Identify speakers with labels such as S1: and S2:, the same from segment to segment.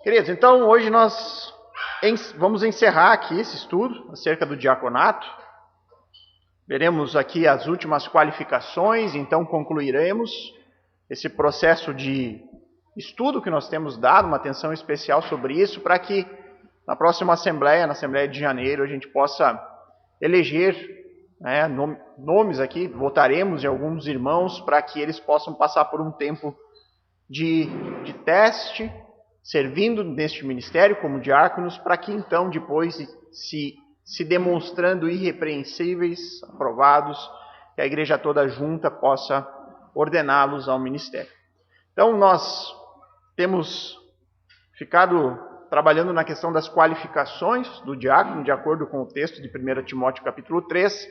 S1: Queridos, então hoje nós vamos encerrar aqui esse estudo acerca do diaconato. Veremos aqui as últimas qualificações, então concluiremos esse processo de estudo que nós temos dado, uma atenção especial sobre isso, para que na próxima Assembleia, na Assembleia de Janeiro, a gente possa eleger nomes aqui, votaremos em alguns irmãos para que eles possam passar por um tempo de teste, servindo neste ministério como diáconos, para que então depois se demonstrando irrepreensíveis, aprovados, que a igreja toda junta possa ordená-los ao ministério. Então nós temos ficado trabalhando na questão das qualificações do diácono, de acordo com o texto de 1 Timóteo capítulo 3,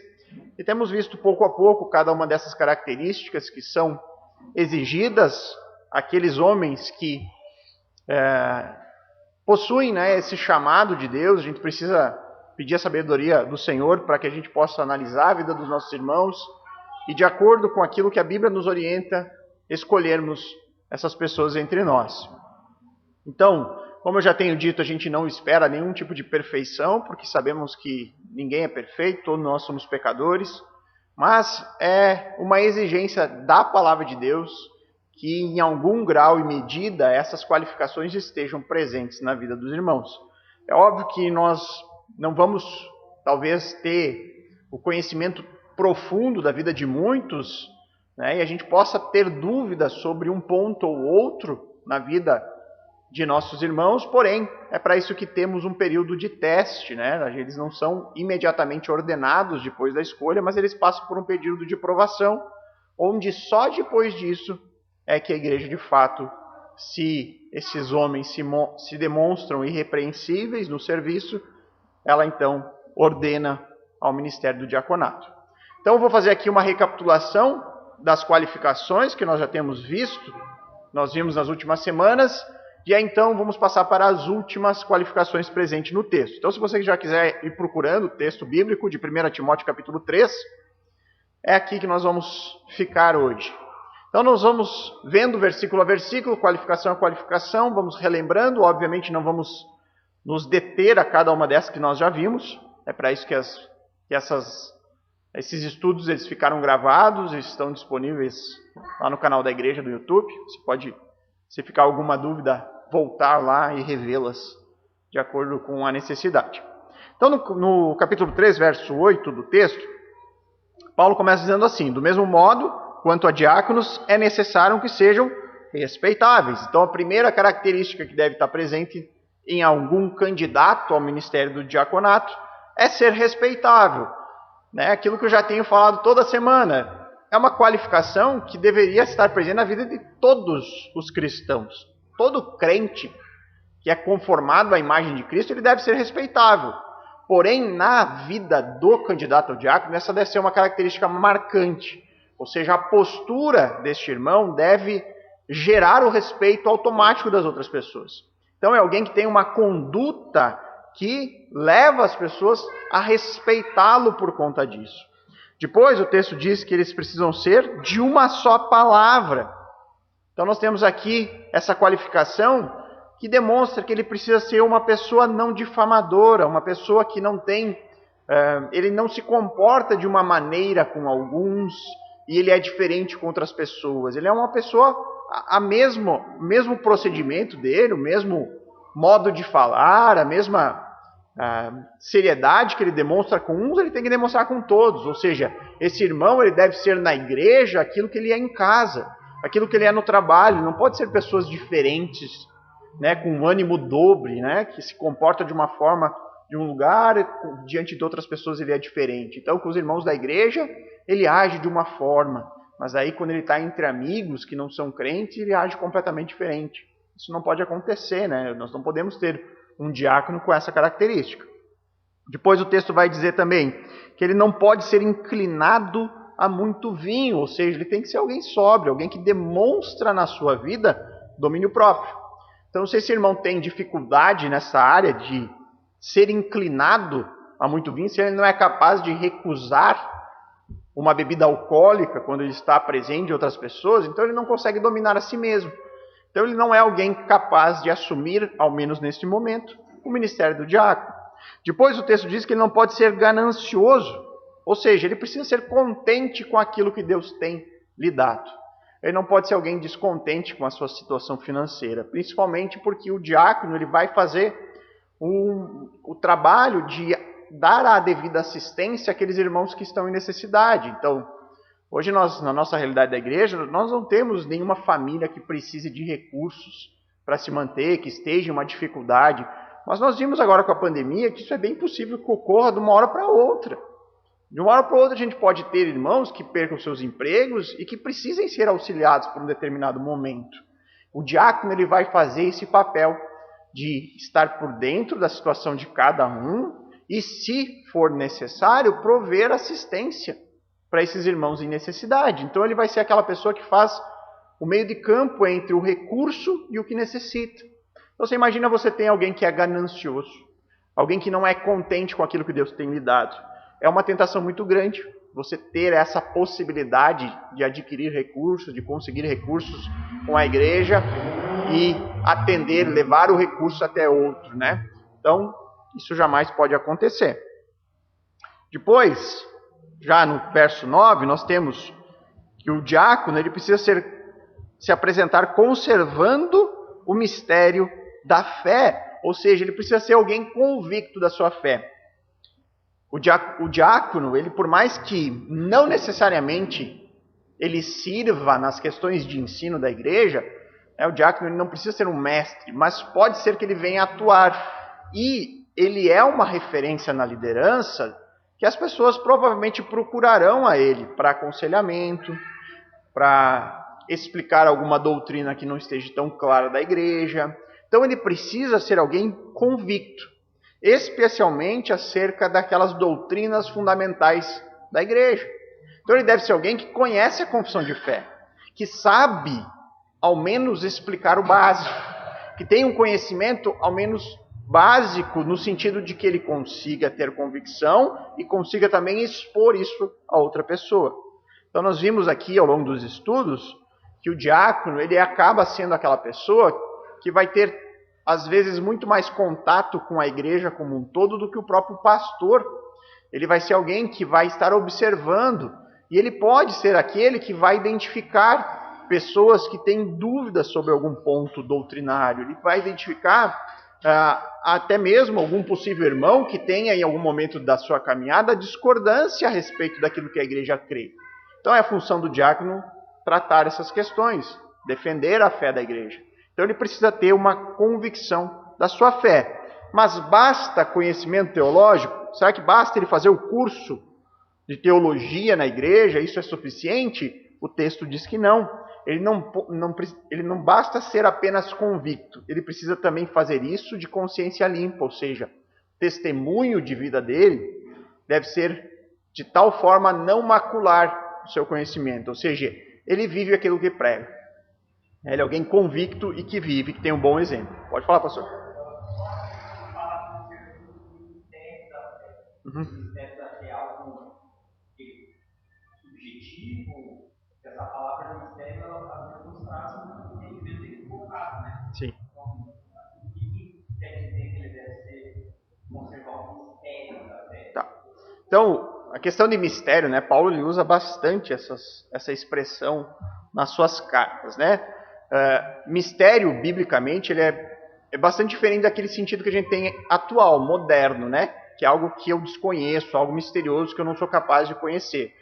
S1: e temos visto pouco a pouco cada uma dessas características que são exigidas àqueles homens que possuem esse chamado de Deus. A gente precisa pedir a sabedoria do Senhor para que a gente possa analisar a vida dos nossos irmãos e, de acordo com aquilo que a Bíblia nos orienta, escolhermos essas pessoas entre nós. Então, como eu já tenho dito, a gente não espera nenhum tipo de perfeição, porque sabemos que ninguém é perfeito, todos nós somos pecadores, mas é uma exigência da palavra de Deus que em algum grau e medida essas qualificações estejam presentes na vida dos irmãos. É óbvio que nós não vamos, talvez, ter o conhecimento profundo da vida de muitos, e a gente possa ter dúvidas sobre um ponto ou outro na vida de nossos irmãos, porém, é para isso que temos um período de teste, Eles não são imediatamente ordenados depois da escolha, mas eles passam por um período de provação, onde só depois disso é que a igreja, de fato, se esses homens se demonstram irrepreensíveis no serviço, ela então ordena ao ministério do diaconato. Então eu vou fazer aqui uma recapitulação das qualificações que nós já temos visto, nós vimos nas últimas semanas, e aí então vamos passar para as últimas qualificações presentes no texto. Então, se você já quiser ir procurando o texto bíblico de 1 Timóteo capítulo 3, é aqui que nós vamos ficar hoje. Então nós vamos vendo versículo a versículo, qualificação a qualificação, vamos relembrando, obviamente não vamos nos deter a cada uma dessas que nós já vimos, é para isso que esses estudos eles ficaram gravados e estão disponíveis lá no canal da igreja do YouTube. Você pode, se ficar alguma dúvida, voltar lá e revê-las de acordo com a necessidade. Então no capítulo 3, verso 8 do texto, Paulo começa dizendo assim: do mesmo modo, quanto a diáconos, é necessário que sejam respeitáveis. Então a primeira característica que deve estar presente em algum candidato ao ministério do diaconato é ser respeitável. Aquilo que eu já tenho falado toda semana, é uma qualificação que deveria estar presente na vida de todos os cristãos. Todo crente que é conformado à imagem de Cristo, ele deve ser respeitável. Porém, na vida do candidato ao diácono, essa deve ser uma característica marcante. Ou seja, a postura deste irmão deve gerar o respeito automático das outras pessoas. Então é alguém que tem uma conduta que leva as pessoas a respeitá-lo por conta disso. Depois o texto diz que eles precisam ser de uma só palavra. Então nós temos aqui essa qualificação que demonstra que ele precisa ser uma pessoa não difamadora, uma pessoa que não tem, ele não se comporta de uma maneira com alguns e ele é diferente com outras pessoas. Ele é uma pessoa, o mesmo procedimento dele, o mesmo modo de falar, a mesma seriedade que ele demonstra com uns, ele tem que demonstrar com todos. Ou seja, esse irmão ele deve ser na igreja aquilo que ele é em casa, aquilo que ele é no trabalho. Não pode ser pessoas diferentes, com um ânimo dobre, que se comporta de uma forma de um lugar, diante de outras pessoas ele é diferente. Então, com os irmãos da igreja, ele age de uma forma, mas aí quando ele está entre amigos que não são crentes, ele age completamente diferente. Isso não pode acontecer, Nós não podemos ter um diácono com essa característica. Depois o texto vai dizer também que ele não pode ser inclinado a muito vinho, ou seja, ele tem que ser alguém sóbrio, alguém que demonstra na sua vida domínio próprio. Então, se esse irmão tem dificuldade nessa área de ser inclinado a muito vinho, se ele não é capaz de recusar uma bebida alcoólica quando ele está presente de outras pessoas, então ele não consegue dominar a si mesmo. Então ele não é alguém capaz de assumir, ao menos neste momento, o ministério do diácono. Depois o texto diz que ele não pode ser ganancioso, ou seja, ele precisa ser contente com aquilo que Deus tem lhe dado. Ele não pode ser alguém descontente com a sua situação financeira, principalmente porque o diácono ele vai fazer o trabalho de dar a devida assistência àqueles irmãos que estão em necessidade. Então, hoje nós, na nossa realidade da igreja, nós não temos nenhuma família que precise de recursos para se manter, que esteja em uma dificuldade. Mas nós vimos agora com a pandemia que isso é bem possível que ocorra de uma hora para outra. De uma hora para outra a gente pode ter irmãos que percam seus empregos e que precisem ser auxiliados por um determinado momento. O diácono ele vai fazer esse papel de estar por dentro da situação de cada um e, se for necessário, prover assistência para esses irmãos em necessidade. Então ele vai ser aquela pessoa que faz o meio de campo entre o recurso e o que necessita. Então você imagina, você tem alguém que é ganancioso, alguém que não é contente com aquilo que Deus tem lhe dado. É uma tentação muito grande você ter essa possibilidade de adquirir recursos, de conseguir recursos com a igreja e atender, levar o recurso até outro, né? Então, isso jamais pode acontecer. Depois, já no verso 9, nós temos que o diácono ele precisa se apresentar conservando o mistério da fé, ou seja, ele precisa ser alguém convicto da sua fé. O diácono, ele por mais que não necessariamente ele sirva nas questões de ensino da igreja, o diácono ele não precisa ser um mestre, mas pode ser que ele venha atuar. E ele é uma referência na liderança que as pessoas provavelmente procurarão a ele para aconselhamento, para explicar alguma doutrina que não esteja tão clara da igreja. Então ele precisa ser alguém convicto, especialmente acerca daquelas doutrinas fundamentais da igreja. Então ele deve ser alguém que conhece a confissão de fé, que sabe ao menos explicar o básico, que tem um conhecimento ao menos básico no sentido de que ele consiga ter convicção e consiga também expor isso a outra pessoa. Então nós vimos aqui ao longo dos estudos que o diácono ele acaba sendo aquela pessoa que vai ter às vezes muito mais contato com a igreja como um todo do que o próprio pastor. Ele vai ser alguém que vai estar observando e ele pode ser aquele que vai identificar pessoas que têm dúvidas sobre algum ponto doutrinário. Ele vai identificar até mesmo algum possível irmão que tenha em algum momento da sua caminhada discordância a respeito daquilo que a igreja crê. Então é a função do diácono tratar essas questões, defender a fé da igreja. Então ele precisa ter uma convicção da sua fé. Mas basta conhecimento teológico? Será que basta ele fazer o curso de teologia na igreja? Isso é suficiente? O texto diz que não. Ele não basta ser apenas convicto. Ele precisa também fazer isso de consciência limpa, ou seja, o testemunho de vida dele deve ser de tal forma a não macular o seu conhecimento. Ou seja, ele vive aquilo que prega. Ele é alguém convicto e que vive, que tem um bom exemplo. Pode falar, pastor.
S2: É algo subjetivo, essa palavra mistério, ela nos traz um entendimento equivocado, né?
S1: Sim.
S2: Então, o que quer dizer que ele deve ser conservar o mistério da fé?
S1: Tá. Então, a questão de mistério, né? Paulo ele usa bastante essa expressão nas suas cartas, né? Mistério, biblicamente, ele é bastante diferente daquele sentido que a gente tem atual, moderno, né? Que é algo que eu desconheço, algo misterioso que eu não sou capaz de conhecer.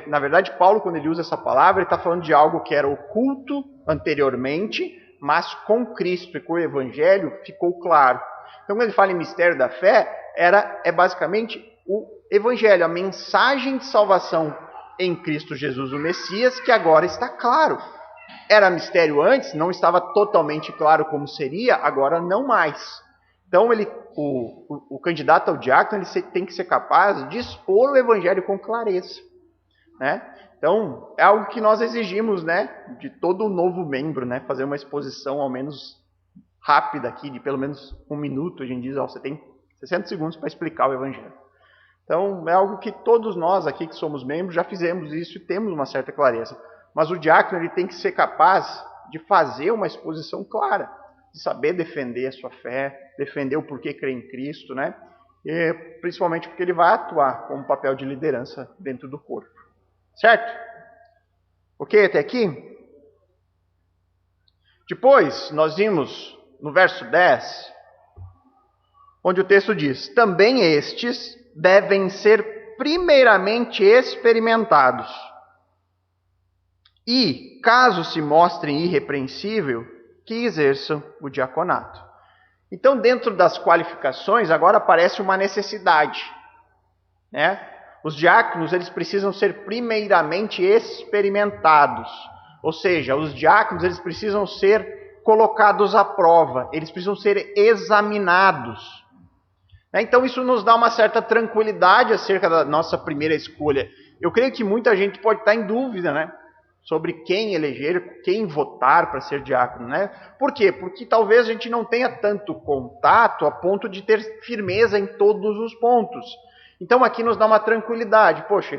S1: Na verdade, Paulo, quando ele usa essa palavra, ele está falando de algo que era oculto anteriormente, mas com Cristo e com o Evangelho ficou claro. Então, quando ele fala em mistério da fé, é basicamente o Evangelho, a mensagem de salvação em Cristo Jesus, o Messias, que agora está claro. Era mistério antes, não estava totalmente claro como seria, agora não mais. Então, o candidato ao diácono ele tem que ser capaz de expor o evangelho com clareza, né? Então, é algo que nós exigimos, né, de todo novo membro, né, fazer uma exposição ao menos rápida aqui, de pelo menos 1 minuto. A gente diz, você tem 60 segundos para explicar o evangelho. Então, é algo que todos nós aqui que somos membros já fizemos isso e temos uma certa clareza. Mas o diácono ele tem que ser capaz de fazer uma exposição clara, de saber defender a sua fé, defender o porquê crer em Cristo, né? E, principalmente porque ele vai atuar como papel de liderança dentro do corpo. Certo? Ok até aqui? Depois, nós vimos no verso 10, onde o texto diz: também estes devem ser primeiramente experimentados. E, caso se mostrem irrepreensível, que exerçam o diaconato. Então, dentro das qualificações, agora aparece uma necessidade, né? Os diáconos, eles precisam ser primeiramente experimentados. Ou seja, os diáconos, eles precisam ser colocados à prova, eles precisam ser examinados. Então, isso nos dá uma certa tranquilidade acerca da nossa primeira escolha. Eu creio que muita gente pode estar em dúvida, né? Sobre quem eleger, quem votar para ser diácono, né? Por quê? Porque talvez a gente não tenha tanto contato a ponto de ter firmeza em todos os pontos. Então aqui nos dá uma tranquilidade. Poxa,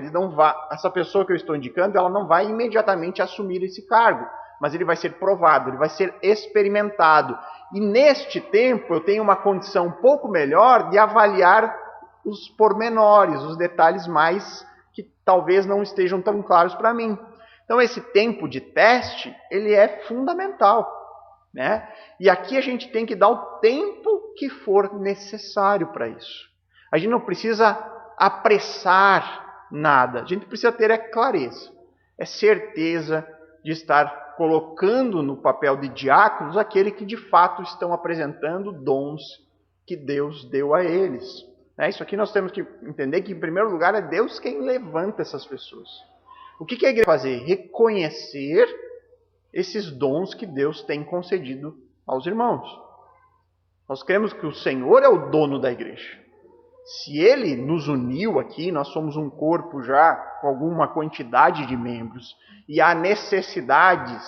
S1: essa pessoa que eu estou indicando, ela não vai imediatamente assumir esse cargo, mas ele vai ser provado, ele vai ser experimentado. E neste tempo eu tenho uma condição um pouco melhor de avaliar os pormenores, os detalhes mais que talvez não estejam tão claros para mim. Então, esse tempo de teste, ele é fundamental, né? E aqui a gente tem que dar o tempo que for necessário para isso. A gente não precisa apressar nada. A gente precisa ter clareza, certeza de estar colocando no papel de diáconos aquele que de fato estão apresentando dons que Deus deu a eles. Isso aqui nós temos que entender que, em primeiro lugar, é Deus quem levanta essas pessoas. O que a igreja vai fazer? Reconhecer esses dons que Deus tem concedido aos irmãos. Nós cremos que o Senhor é o dono da igreja. Se Ele nos uniu aqui, nós somos um corpo já com alguma quantidade de membros, e há necessidades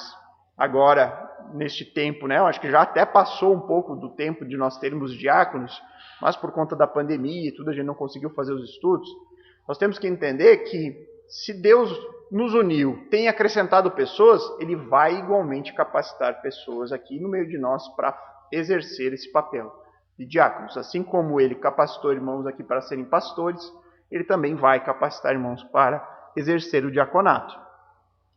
S1: agora, neste tempo, né? Eu acho que já até passou um pouco do tempo de nós termos diáconos, mas por conta da pandemia e tudo, a gente não conseguiu fazer os estudos. Nós temos que entender que se Deus nos uniu, tem acrescentado pessoas, Ele vai igualmente capacitar pessoas aqui no meio de nós para exercer esse papel de diáconos. Assim como Ele capacitou irmãos aqui para serem pastores, Ele também vai capacitar irmãos para exercer o diaconato.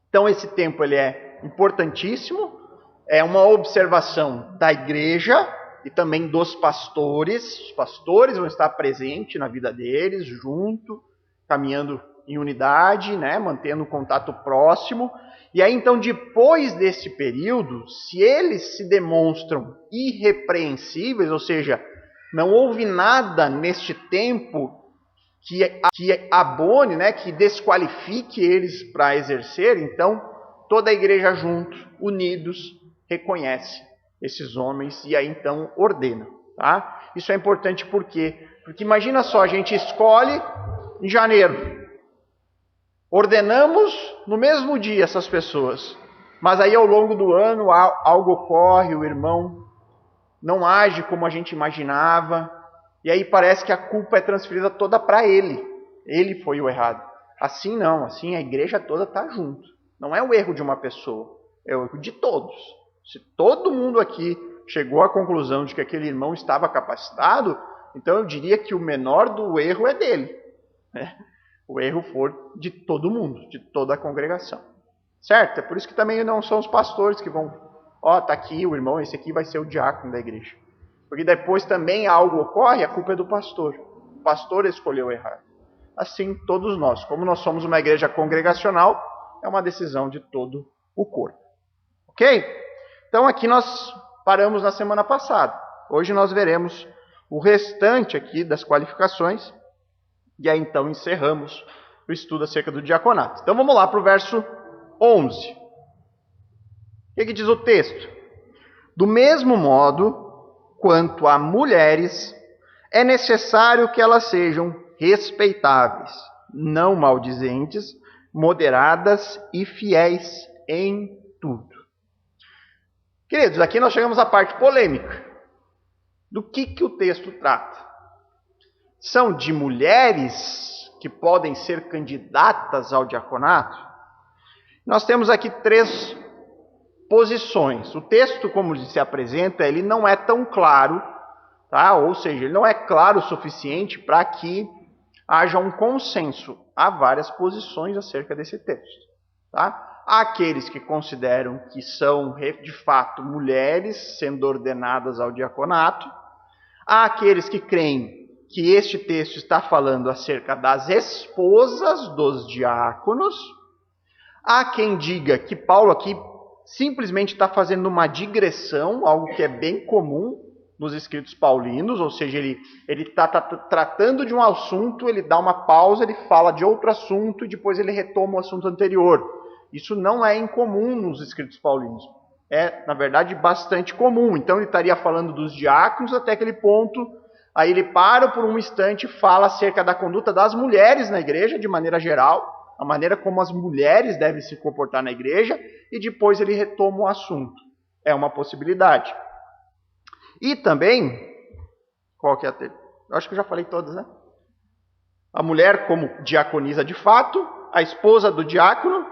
S1: Então esse tempo ele é importantíssimo, é uma observação da igreja e também dos pastores. Os pastores vão estar presentes na vida deles, junto, caminhando em unidade, né, mantendo o contato próximo. E aí, então, depois desse período, se eles se demonstram irrepreensíveis, ou seja, não houve nada neste tempo que abone, né, que desqualifique eles para exercer, então, toda a igreja junto, unidos, reconhece esses homens e aí, então, ordena. Tá? Isso é importante por quê? Porque imagina só, a gente escolhe em janeiro, ordenamos no mesmo dia essas pessoas, mas aí ao longo do ano algo ocorre, o irmão não age como a gente imaginava, e aí parece que a culpa é transferida toda para ele. Ele foi o errado. Assim não, assim a igreja toda está junto. Não é o erro de uma pessoa, é o erro de todos. Se todo mundo aqui chegou à conclusão de que aquele irmão estava capacitado, então eu diria que o menor do erro é dele, né? O erro for de todo mundo, de toda a congregação. Certo? É por isso que também não são os pastores que vão, tá aqui o irmão, esse aqui vai ser o diácono da igreja. Porque depois também algo ocorre, a culpa é do pastor. O pastor escolheu errar. Assim, todos nós, como nós somos uma igreja congregacional, é uma decisão de todo o corpo. Ok? Então aqui nós paramos na semana passada. Hoje nós veremos o restante aqui das qualificações. E aí então encerramos o estudo acerca do diaconato. Então vamos lá para o verso 11. O que diz o texto? Do mesmo modo, quanto a mulheres, é necessário que elas sejam respeitáveis, não maldizentes, moderadas e fiéis em tudo. Queridos, aqui nós chegamos à parte polêmica. Do que o texto trata? São de mulheres que podem ser candidatas ao diaconato? Nós temos aqui 3 posições. O texto, como se apresenta, ele não é tão claro, tá? Ou seja, ele não é claro o suficiente para que haja um consenso. Há várias posições acerca desse texto, tá? Há aqueles que consideram que são, de fato, mulheres sendo ordenadas ao diaconato. Há aqueles que creem que este texto está falando acerca das esposas dos diáconos. Há quem diga que Paulo aqui simplesmente está fazendo uma digressão, algo que é bem comum nos escritos paulinos, ou seja, ele está tratando de um assunto, ele dá uma pausa, ele fala de outro assunto e depois ele retoma o assunto anterior. Isso não é incomum nos escritos paulinos. É, na verdade, bastante comum. Então ele estaria falando dos diáconos até aquele ponto, aí ele para por um instante e fala acerca da conduta das mulheres na igreja, de maneira geral, a maneira como as mulheres devem se comportar na igreja, e depois ele retoma o assunto. É uma possibilidade. E também, qual que é a terceira? Eu acho que eu já falei todas, né? A mulher como diaconisa de fato, a esposa do diácono,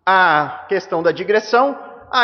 S1: a questão da digressão,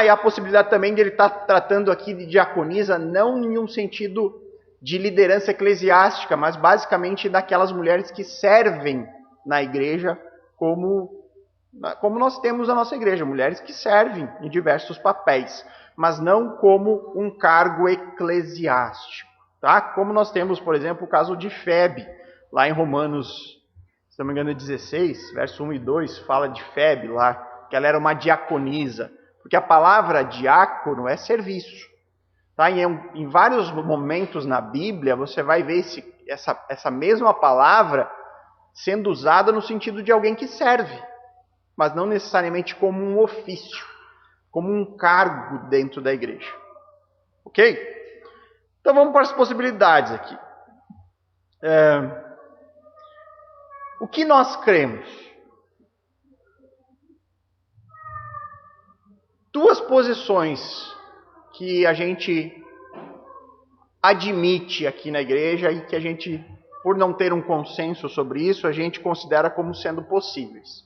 S1: e a possibilidade também de ele estar tratando aqui de diaconisa não em um sentido de liderança eclesiástica, mas basicamente daquelas mulheres que servem na igreja como nós temos na nossa igreja, mulheres que servem em diversos papéis, mas não como um cargo eclesiástico, tá? Como nós temos, por exemplo, o caso de Febe, lá em Romanos, se não me engano, 16, verso 1 e 2, fala de Febe lá, que ela era uma diaconisa, porque a palavra diácono é serviço. Tá? Em vários momentos na Bíblia, você vai ver essa mesma palavra sendo usada no sentido de alguém que serve, mas não necessariamente como um ofício, como um cargo dentro da igreja. Ok? Então vamos para as possibilidades aqui. O que nós cremos? Duas posições que a gente admite aqui na igreja e que a gente, por não ter um consenso sobre isso, a gente considera como sendo possíveis.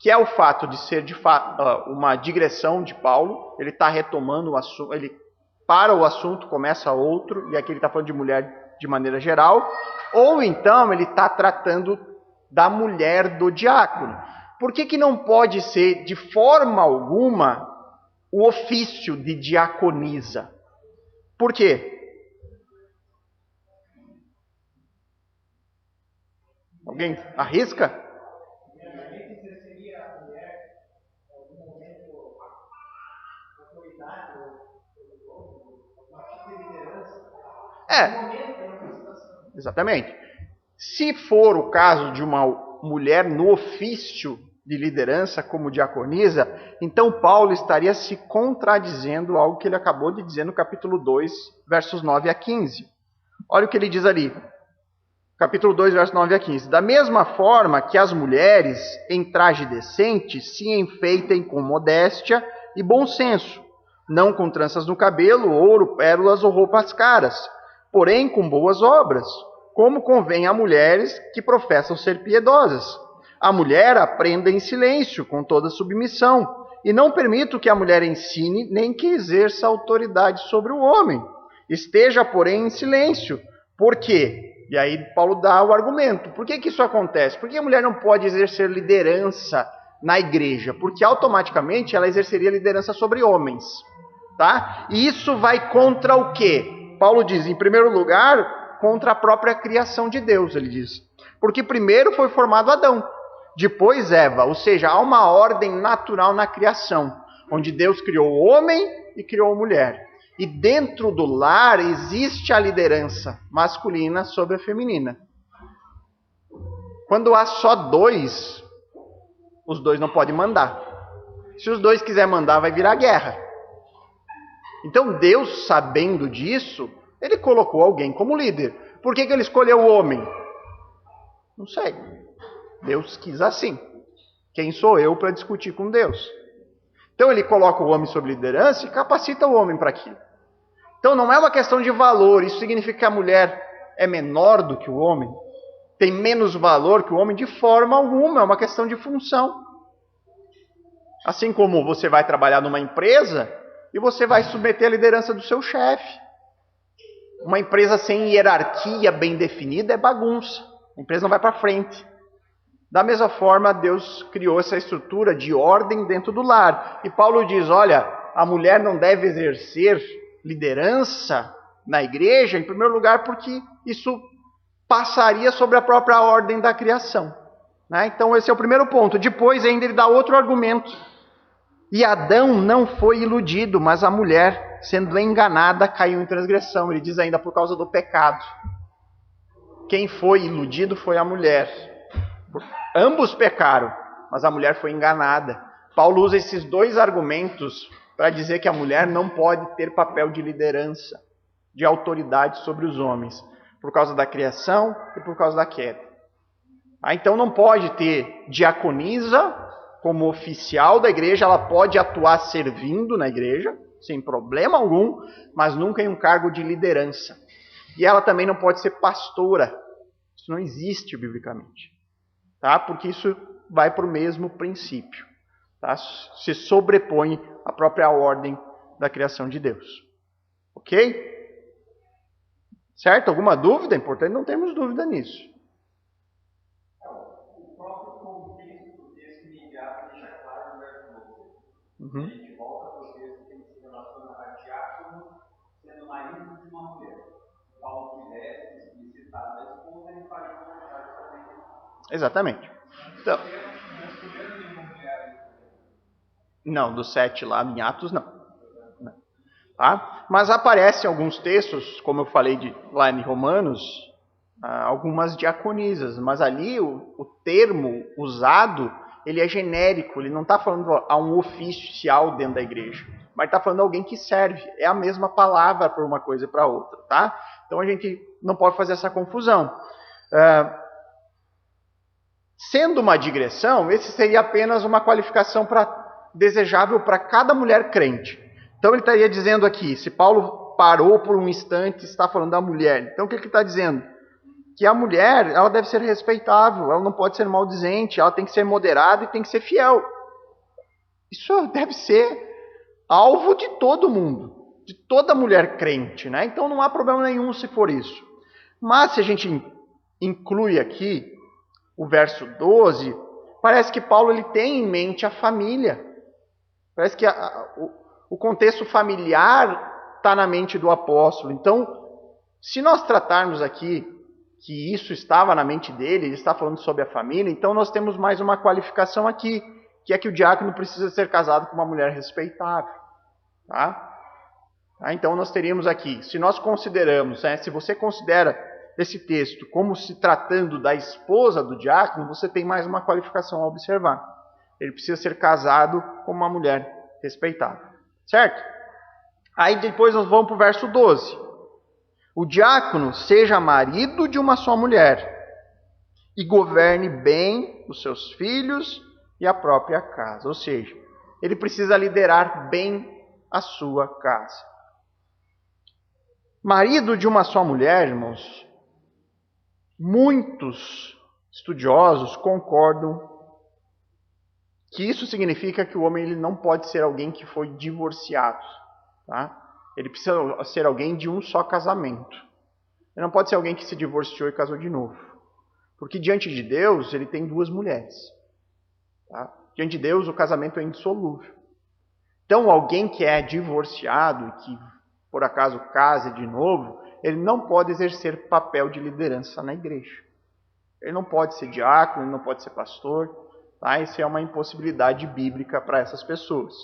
S1: Que é o fato de ser de fato uma digressão de Paulo, ele está retomando o assunto, ele para o assunto, começa outro, e aqui ele está falando de mulher de maneira geral, ou então ele está tratando da mulher do diácono. Por que não pode ser de forma alguma o ofício de diaconisa? Por quê? Alguém arrisca? Exatamente. Se for o caso de uma mulher no ofício de liderança como diaconisa, então Paulo estaria se contradizendo algo que ele acabou de dizer no capítulo 2, versos 9 a 15. Olha o que ele diz ali. Capítulo 2, versos 9 a 15. Da mesma forma que as mulheres, em traje decente, se enfeitem com modéstia e bom senso, não com tranças no cabelo, ouro, pérolas ou roupas caras, porém com boas obras, como convém a mulheres que professam ser piedosas. A mulher aprenda em silêncio, com toda submissão, e não permito que a mulher ensine, nem que exerça autoridade sobre o homem. Esteja, porém, em silêncio. Por quê? E aí Paulo dá o argumento. Por que isso acontece? Por que a mulher não pode exercer liderança na igreja? Porque automaticamente ela exerceria liderança sobre homens. Tá? E isso vai contra o quê? Paulo diz, em primeiro lugar, contra a própria criação de Deus, ele diz. Porque primeiro foi formado Adão, depois Eva, ou seja, há uma ordem natural na criação, onde Deus criou o homem e criou a mulher. E dentro do lar existe a liderança masculina sobre a feminina. Quando há só dois, os dois não podem mandar. Se os dois quiserem mandar, vai virar guerra. Então Deus, sabendo disso, ele colocou alguém como líder. Por que ele escolheu o homem? Não sei. Deus quis assim. Quem sou eu para discutir com Deus? Então ele coloca o homem sob liderança e capacita o homem para aquilo. Então não é uma questão de valor. Isso significa que a mulher é menor do que o homem? Tem menos valor que o homem? De forma alguma. É uma questão de função. Assim como você vai trabalhar numa empresa e você vai submeter a liderança do seu chefe. Uma empresa sem hierarquia bem definida é bagunça. A empresa não vai para frente. Da mesma forma, Deus criou essa estrutura de ordem dentro do lar. E Paulo diz, olha, a mulher não deve exercer liderança na igreja, em primeiro lugar, porque isso passaria sobre a própria ordem da criação. Né? Então esse é o primeiro ponto. Depois ainda ele dá outro argumento. E Adão não foi iludido, mas a mulher, sendo enganada, caiu em transgressão. Ele diz ainda por causa do pecado. Quem foi iludido foi a mulher. Ambos pecaram, mas a mulher foi enganada. Paulo usa esses dois argumentos para dizer que a mulher não pode ter papel de liderança, de autoridade sobre os homens, por causa da criação e por causa da queda. Então não pode ter diaconisa como oficial da igreja, ela pode atuar servindo na igreja, sem problema algum, mas nunca em um cargo de liderança. E ela também não pode ser pastora. Isso não existe biblicamente. Tá? Porque isso vai para o mesmo princípio. Tá? Se sobrepõe à própria ordem da criação de Deus. Ok? Certo? Alguma dúvida? É importante não termos dúvida nisso.
S2: O próprio contexto do texto imediato deixa claro no verso 12.
S1: Uhum.
S2: A gente volta para o texto que ele se relaciona a diácono sendo marido de uma mulher. Paulo quisesse explicitar da esposa, ele faria uma vontade também.
S1: Exatamente. Então, não, do 7 lá em Atos, não. Tá? Mas aparecem alguns textos, como eu falei lá em Romanos, algumas diaconisas, mas ali o termo usado, ele é genérico, ele não está falando a um oficial dentro da igreja, mas está falando a alguém que serve, é a mesma palavra para uma coisa e para outra, tá? Então a gente não pode fazer essa confusão. Sendo uma digressão, esse seria apenas uma qualificação desejável para cada mulher crente. Então ele estaria dizendo aqui, se Paulo parou por um instante, está falando da mulher. Então o que ele está dizendo? Que a mulher, ela deve ser respeitável, ela não pode ser maldizente, ela tem que ser moderada e tem que ser fiel. Isso deve ser alvo de todo mundo, de toda mulher crente, né? Então não há problema nenhum se for isso. Mas se a gente inclui aqui o verso 12, parece que Paulo ele tem em mente a família. Parece que o contexto familiar está na mente do apóstolo. Então, se nós tratarmos aqui que isso estava na mente dele, ele está falando sobre a família, então nós temos mais uma qualificação aqui, que é que o diácono precisa ser casado com uma mulher respeitável. Tá? Então nós teríamos aqui, se nós consideramos, se você considera esse texto como se tratando da esposa do diácono, você tem mais uma qualificação a observar. Ele precisa ser casado com uma mulher respeitável. Certo? Aí depois nós vamos para o verso 12. O diácono seja marido de uma só mulher e governe bem os seus filhos e a própria casa. Ou seja, ele precisa liderar bem a sua casa. Marido de uma só mulher, irmãos, muitos estudiosos concordam que isso significa que o homem ele não pode ser alguém que foi divorciado. Tá? Ele precisa ser alguém de um só casamento. Ele não pode ser alguém que se divorciou e casou de novo. Porque diante de Deus, ele tem duas mulheres. Tá? Diante de Deus, o casamento é indissolúvel. Então, alguém que é divorciado e que, por acaso, case de novo, ele não pode exercer papel de liderança na igreja. Ele não pode ser diácono, ele não pode ser pastor. Tá? Isso é uma impossibilidade bíblica para essas pessoas.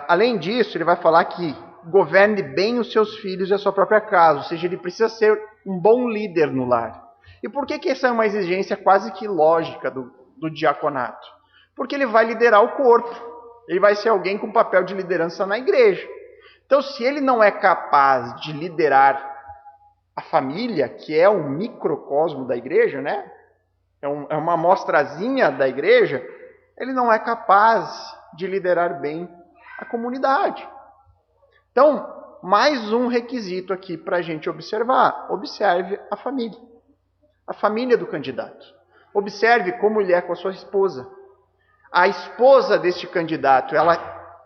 S1: Além disso, ele vai falar que governe bem os seus filhos e a sua própria casa. Ou seja, ele precisa ser um bom líder no lar. E por que essa é uma exigência quase que lógica do diaconato? Porque ele vai liderar o corpo. Ele vai ser alguém com papel de liderança na igreja. Então, se ele não é capaz de liderar a família, que é um microcosmo da igreja, né? É uma amostrazinha da igreja, ele não é capaz de liderar bem a comunidade. Então, mais um requisito aqui para a gente observar. Observe a família do candidato. Observe como ele é com a sua esposa. a esposa deste candidato, ela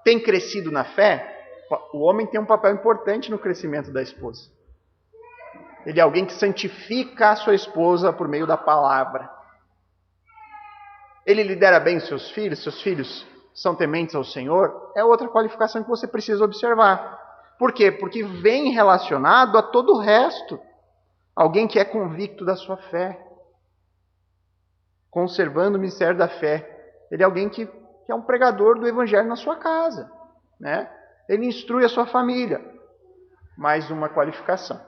S1: tem crescido na fé, o homem tem um papel importante no crescimento da esposa. Ele é alguém que santifica a sua esposa por meio da palavra. Ele lidera bem os seus filhos são tementes ao Senhor, é outra qualificação que você precisa observar. Por quê? Porque vem relacionado a todo o resto. Alguém que é convicto da sua fé, conservando o mistério da fé. Ele é alguém que é um pregador do evangelho na sua casa, né? Ele instrui a sua família. Mais uma qualificação.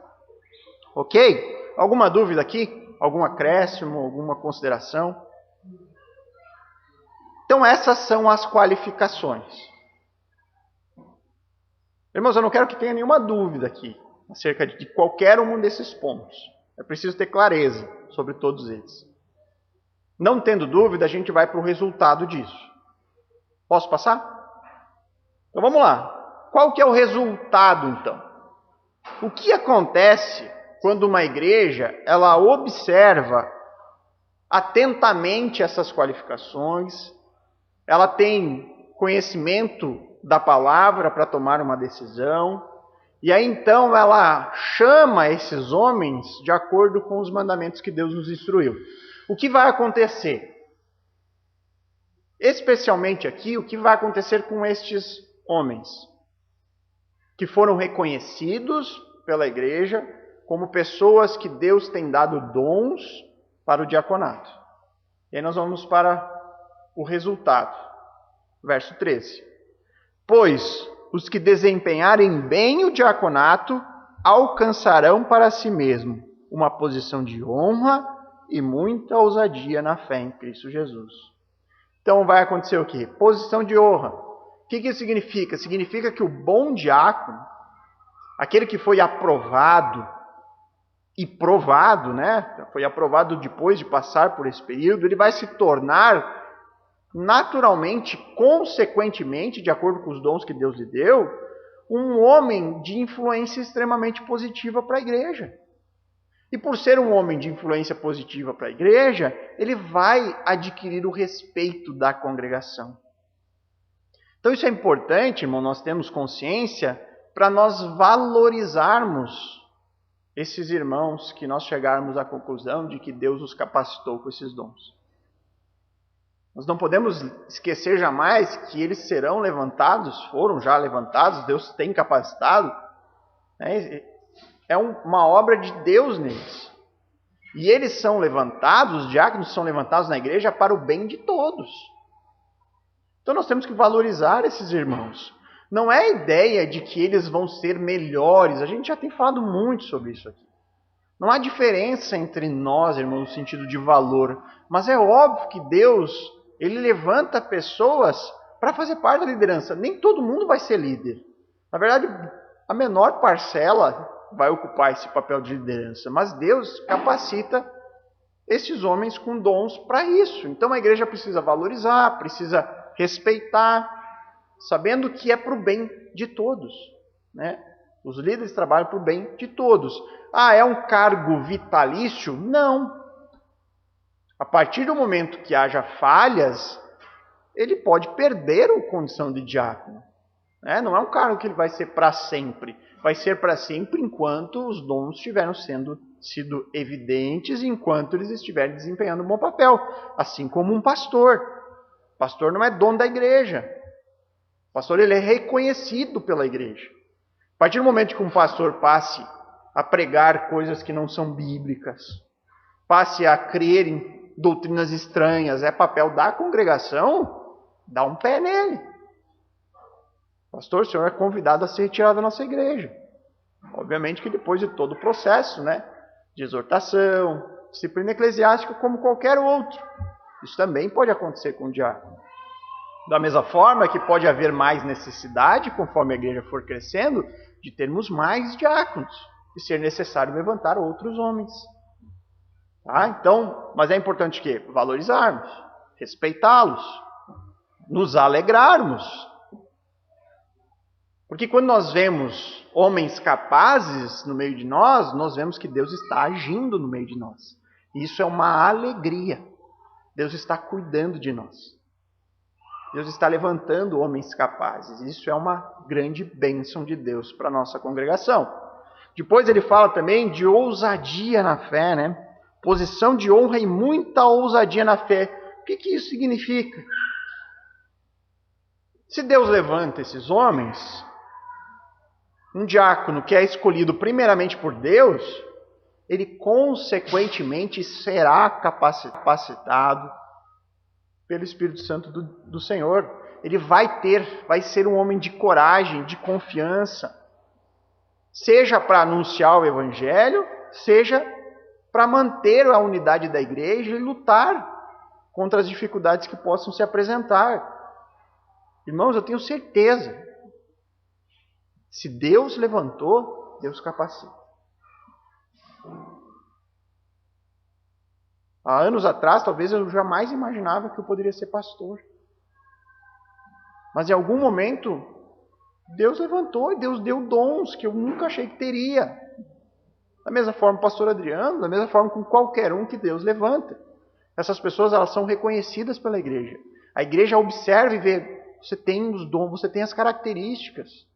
S1: Ok? Alguma dúvida aqui? Algum acréscimo? Alguma consideração? Então essas são as qualificações. Irmãos, eu não quero que tenha nenhuma dúvida aqui acerca de qualquer um desses pontos. É preciso ter clareza sobre todos eles. Não tendo dúvida, a gente vai para o resultado disso. Posso passar? Então vamos lá. Qual que é o resultado, então? O que acontece quando uma igreja ela observa atentamente essas qualificações, ela tem conhecimento da palavra para tomar uma decisão, e aí então ela chama esses homens de acordo com os mandamentos que Deus nos instruiu. O que vai acontecer? Especialmente aqui, o que vai acontecer com estes homens? Que foram reconhecidos pela igreja como pessoas que Deus tem dado dons para o diaconato. E aí nós vamos para o resultado. Verso 13. Pois os que desempenharem bem o diaconato alcançarão para si mesmo uma posição de honra e muita ousadia na fé em Cristo Jesus. Então vai acontecer o quê? Posição de honra. O que isso significa? Significa que o bom diácono, aquele que foi aprovado e provado, né? Foi aprovado depois de passar por esse período, ele vai se tornar naturalmente, consequentemente, de acordo com os dons que Deus lhe deu, um homem de influência extremamente positiva para a igreja. E por ser um homem de influência positiva para a igreja, ele vai adquirir o respeito da congregação. Então isso é importante, irmão, nós temos consciência para nós valorizarmos esses irmãos que nós chegarmos à conclusão de que Deus os capacitou com esses dons. Nós não podemos esquecer jamais que eles serão levantados, foram já levantados, Deus tem capacitado. É uma obra de Deus neles. E eles são levantados, os diáconos são levantados na igreja para o bem de todos. Então nós temos que valorizar esses irmãos. Não é a ideia de que eles vão ser melhores, a gente já tem falado muito sobre isso aqui. Não há diferença entre nós, irmãos, no sentido de valor. Mas é óbvio que Deus, Ele levanta pessoas para fazer parte da liderança. Nem todo mundo vai ser líder. Na verdade, a menor parcela vai ocupar esse papel de liderança. Mas Deus capacita esses homens com dons para isso. Então a igreja precisa valorizar, precisa respeitar, sabendo que é para o bem de todos, né? Os líderes trabalham para o bem de todos. Ah, é um cargo vitalício? Não. A partir do momento que haja falhas, ele pode perder a condição de diácono. Não é um cargo que ele vai ser para sempre. Vai ser para sempre enquanto os dons estiverem sido evidentes, enquanto eles estiverem desempenhando um bom papel. Assim como um pastor. O pastor não é dono da igreja. O pastor ele é reconhecido pela igreja. A partir do momento que um pastor passe a pregar coisas que não são bíblicas, passe a crer em doutrinas estranhas, é papel da congregação dar um pé nele. Pastor, o senhor é convidado a ser retirado da nossa igreja. Obviamente que depois de todo o processo, né, de exortação, disciplina eclesiástica, como qualquer outro. Isso também pode acontecer com o diácono. Da mesma forma que pode haver mais necessidade, conforme a igreja for crescendo, de termos mais diáconos, e ser necessário levantar outros homens. Tá? Então, mas é importante que valorizarmos, respeitá-los, nos alegrarmos. Porque quando nós vemos homens capazes no meio de nós vemos que Deus está agindo no meio de nós. E isso é uma alegria. Deus está cuidando de nós. Deus está levantando homens capazes. Isso é uma grande bênção de Deus para a nossa congregação. Depois ele fala também de ousadia na fé, né? Posição de honra e muita ousadia na fé. O que isso significa? Se Deus levanta esses homens, um diácono que é escolhido primeiramente por Deus, ele consequentemente será capacitado pelo Espírito Santo do Senhor. Ele vai ser um homem de coragem, de confiança, seja para anunciar o Evangelho, seja para manter a unidade da igreja e lutar contra as dificuldades que possam se apresentar. Irmãos, eu tenho certeza, se Deus levantou, Deus capacita. Há anos atrás, talvez eu jamais imaginava que eu poderia ser pastor. Mas em algum momento, Deus levantou e Deus deu dons que eu nunca achei que teria. Da mesma forma, o pastor Adriano, da mesma forma com qualquer um que Deus levanta. Essas pessoas, elas são reconhecidas pela igreja. A igreja observa e vê, você tem os dons, você tem as características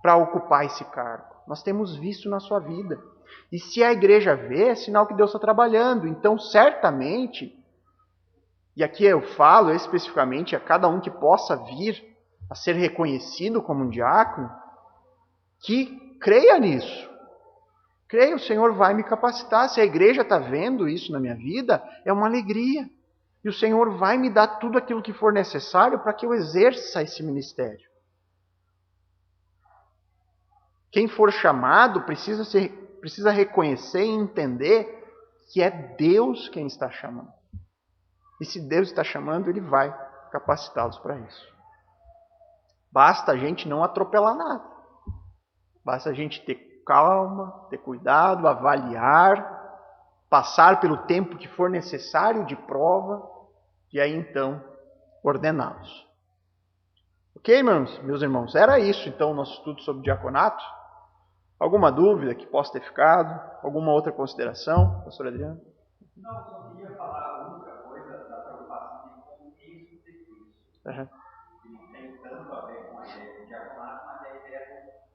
S1: para ocupar esse cargo. Nós temos visto na sua vida. E se a igreja vê, é sinal que Deus está trabalhando. Então, certamente, e aqui eu falo especificamente a cada um que possa vir a ser reconhecido como um diácono, que creia nisso. Creia, o Senhor vai me capacitar. Se a igreja está vendo isso na minha vida, é uma alegria. E o Senhor vai me dar tudo aquilo que for necessário para que eu exerça esse ministério. Quem for chamado precisa reconhecer e entender que é Deus quem está chamando. E se Deus está chamando, Ele vai capacitá-los para isso. Basta a gente não atropelar nada. Basta a gente ter calma, ter cuidado, avaliar, passar pelo tempo que for necessário de prova e aí então ordená-los. Ok, meus irmãos? Era isso então o nosso estudo sobre diaconato. Alguma dúvida que possa ter ficado? Alguma outra consideração, pastor Adriano?
S2: Não, eu só queria falar a única coisa da preocupação de contexto de Cristo. Que não tem tanto a ver com a ideia de diaconato, mas a ideia,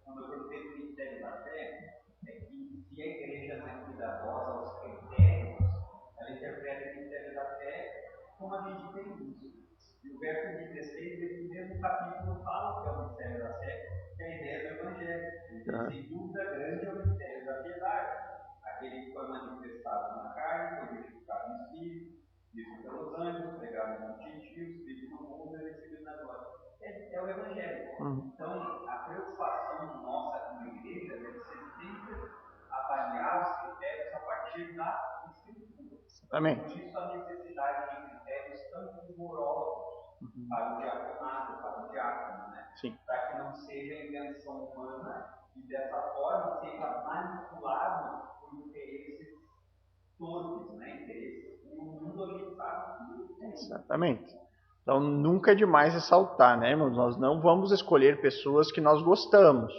S2: quando eu perguntei do ministério da fé, é que se a igreja não é cuidadosa aos critérios, ela interpreta o ministério da fé como a gente tem isso. E o verso 16 desse mesmo capítulo fala que é o mistério da fé, que é a ideia do Evangelho. Sem dúvida grande é o mistério da piedade. Aquele que foi manifestado na carne, foi vivificado no Espírito, visto pelos anjos, pregado nos gentios, visto no mundo e recebido na glória. É o Evangelho. Então, a preocupação nossa como igreja deve ser sempre avaliar os critérios a partir da Escritura.
S1: Exatamente.
S2: Por isso a necessidade de critérios tão rigorosos para o diaconato, para o diácono, né? Para que não seja invenção humana e dessa forma seja manipulado por interesses torpes, né? Interesses que o mundo orientado.
S1: Exatamente. Então nunca é demais ressaltar, né, irmãos? Nós não vamos escolher pessoas que nós gostamos,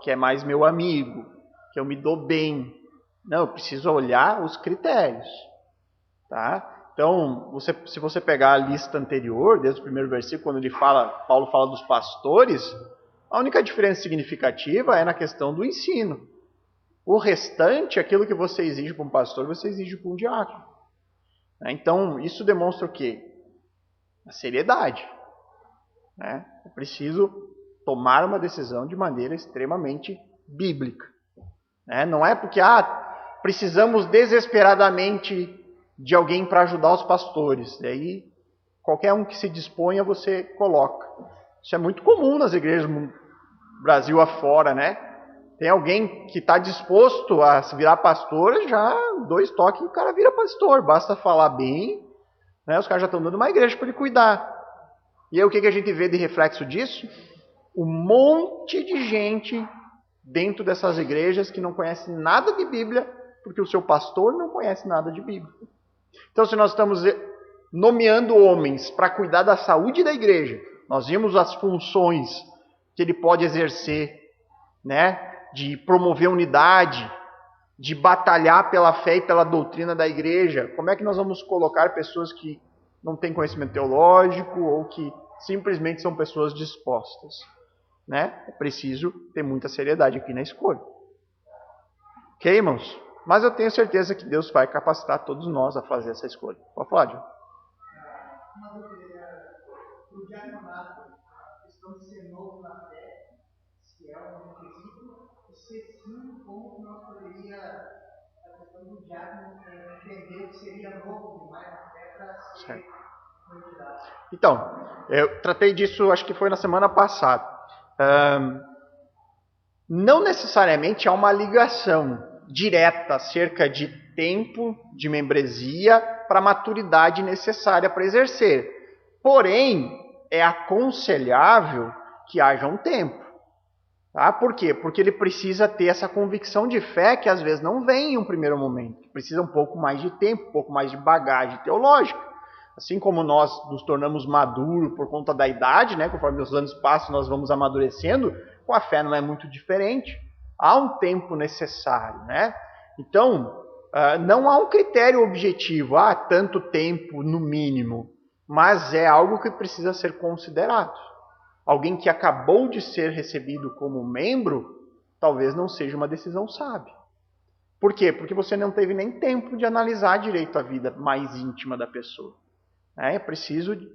S1: que é mais meu amigo, que eu me dou bem. Não, eu preciso olhar os critérios, tá? Então, se você pegar a lista anterior, desde o primeiro versículo, quando Paulo fala dos pastores, a única diferença significativa é na questão do ensino. O restante, aquilo que você exige para um pastor, você exige para um diácono. Então, isso demonstra o quê? A seriedade. Né? É preciso tomar uma decisão de maneira extremamente bíblica. Não é porque precisamos desesperadamente de alguém para ajudar os pastores. Daí, qualquer um que se disponha, você coloca. Isso é muito comum nas igrejas Brasil afora, né? Tem alguém que está disposto a se virar pastor, já 2 toques e o cara vira pastor. Basta falar bem, né? Os caras já estão dando uma igreja para ele cuidar. E aí o que a gente vê de reflexo disso? Um monte de gente dentro dessas igrejas que não conhece nada de Bíblia, porque o seu pastor não conhece nada de Bíblia. Então, se nós estamos nomeando homens para cuidar da saúde da igreja, nós vimos as funções que ele pode exercer, né? De promover unidade, de batalhar pela fé e pela doutrina da igreja. Como é que nós vamos colocar pessoas que não têm conhecimento teológico ou que simplesmente são pessoas dispostas. Né? É preciso ter muita seriedade aqui na escolha. Ok, irmãos? Mas eu tenho certeza que Deus vai capacitar todos nós a fazer essa escolha. Pode falar, João?
S3: O diaconato, a questão de ser novo na fé, se é um requisito, e se sim, como nós poderia, a questão do diácono, entender que seria novo demais na fé para ser candidato.
S1: Então, eu tratei disso, acho que foi na semana passada. Não necessariamente há uma ligação direta acerca de tempo de membresia para a maturidade necessária para exercer. Porém, é aconselhável que haja um tempo. Tá? Por quê? Porque ele precisa ter essa convicção de fé que às vezes não vem em um primeiro momento. Precisa um pouco mais de tempo, um pouco mais de bagagem teológica. Assim como nós nos tornamos maduros por conta da idade, né? Conforme os anos passam, nós vamos amadurecendo, com a fé não é muito diferente. Há um tempo necessário, né? Então, não há um critério objetivo, tanto tempo no mínimo, mas é algo que precisa ser considerado. Alguém que acabou de ser recebido como membro, talvez não seja uma decisão sábia. Por quê? Porque você não teve nem tempo de analisar direito a vida mais íntima da pessoa. É preciso de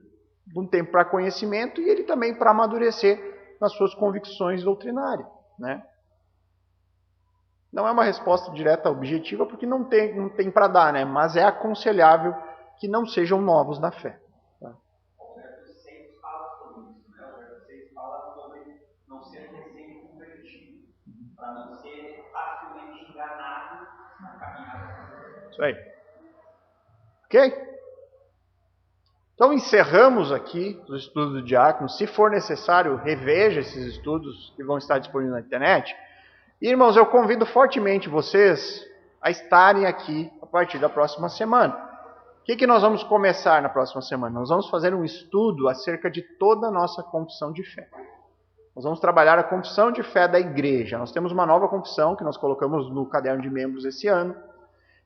S1: um tempo para conhecimento e ele também para amadurecer nas suas convicções doutrinárias. Né? Não é uma resposta direta objetiva porque não tem para dar, né? Mas é aconselhável que não sejam novos na fé. Tá?
S2: O verso 6 fala sobre isso, né? O verso 6 fala sobre não ser recém-convertido, para não ser facilmente enganado na caminhada.
S1: Isso aí. Ok? Então encerramos aqui os estudos do diácono. Se for necessário, reveja esses estudos que vão estar disponíveis na internet. E, irmãos, eu convido fortemente vocês a estarem aqui a partir da próxima semana. O que nós vamos começar na próxima semana? Nós vamos fazer um estudo acerca de toda a nossa confissão de fé. Nós vamos trabalhar a confissão de fé da igreja. Nós temos uma nova confissão que nós colocamos no caderno de membros esse ano.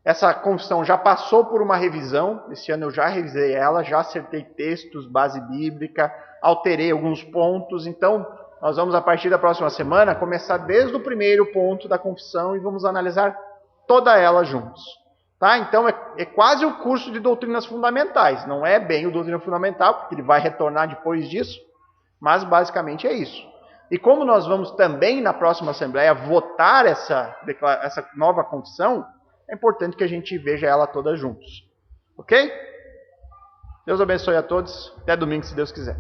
S1: Essa confissão já passou por uma revisão. Esse ano eu já revisei ela, já acertei textos, base bíblica, alterei alguns pontos. Então, nós vamos, a partir da próxima semana, começar desde o primeiro ponto da confissão e vamos analisar toda ela juntos. Tá? Então, é quase o curso de doutrinas fundamentais. Não é bem o doutrina fundamental, porque ele vai retornar depois disso, mas basicamente é isso. E como nós vamos também, na próxima assembleia, votar essa nova confissão, é importante que a gente veja ela toda juntos. Ok? Deus abençoe a todos. Até domingo, se Deus quiser.